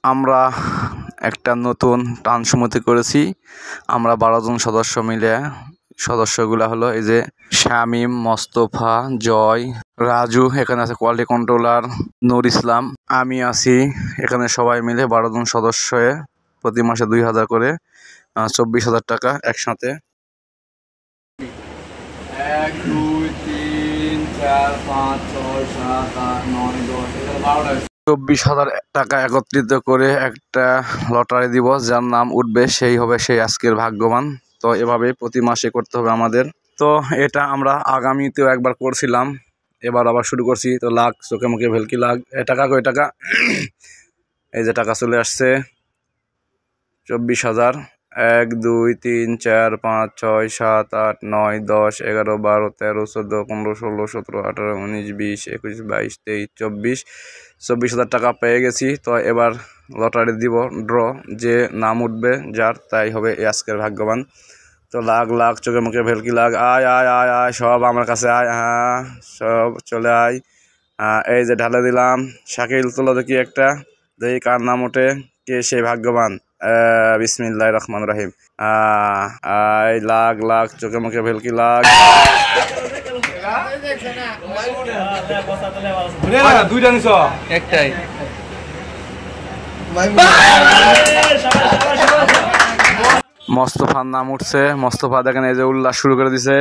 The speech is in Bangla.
আমরা একটা নতুন টান সমিতি করেছি। আমরা 12 জন সদস্য মিলে, সদস্যগুলা হলো এই যে শামীম, মোস্তফা, জয়, রাজু, এখানে আছে কোয়ালিটি কন্ট্রোলার নূর ইসলাম, আমি আছি। এখানে সবাই মিলে 12 জন সদস্য প্রতি মাসে 2000 করে 24,000 টাকা একসাথে। 1 2 3 4 5 6 7 8 9 10 11 24,000 টাকা একত্রিত করে একটা লটারি দিব, যার নাম উঠবে সেই হবে সেই আজকের ভাগ্যবান। তো এভাবে প্রতি মাসে করতে হবে আমাদের। তো এটা আমরা আগামীতেও একবার করছিলাম, এবার আবার শুরু করছি। তো লাখ, চোখে মুখে ভেলকি লাখ। টাকা কই টাকা? এই যে টাকা চলে আসছে 24,000। 1 2 3 4 5 6 7 8 9 10 11 12 13 14 15 16 17 18 19 20 21 22 23 24,000 টাকা পেয়ে গেছি। তো এবার লটারি দিব, ড্র, যে নাম উঠবে যার তাই হবে এই আজকের ভাগ্যবান। তো লাখ লাখ, চোখে মুখে ভেলকি লাখ। আয় আয় আয় আয়, সব আমার কাছে আয়। হ্যাঁ, সব চলে আয়। এই যে ঢালে দিলাম। শাকিল, তোলা দেখি একটা, দেখি কার নাম ওঠে, কে সেই ভাগ্যবান। বিসমিল্লাহির রহমানির রহিম। আয় লাখ লাখ, চোখে মুখে ভেলকি লাখ। দুইটা নিছ একটাই। মোস্তফার নাম উঠছে। মোস্তফা দেখেন এই যে উল্লাস শুরু করে দিছে।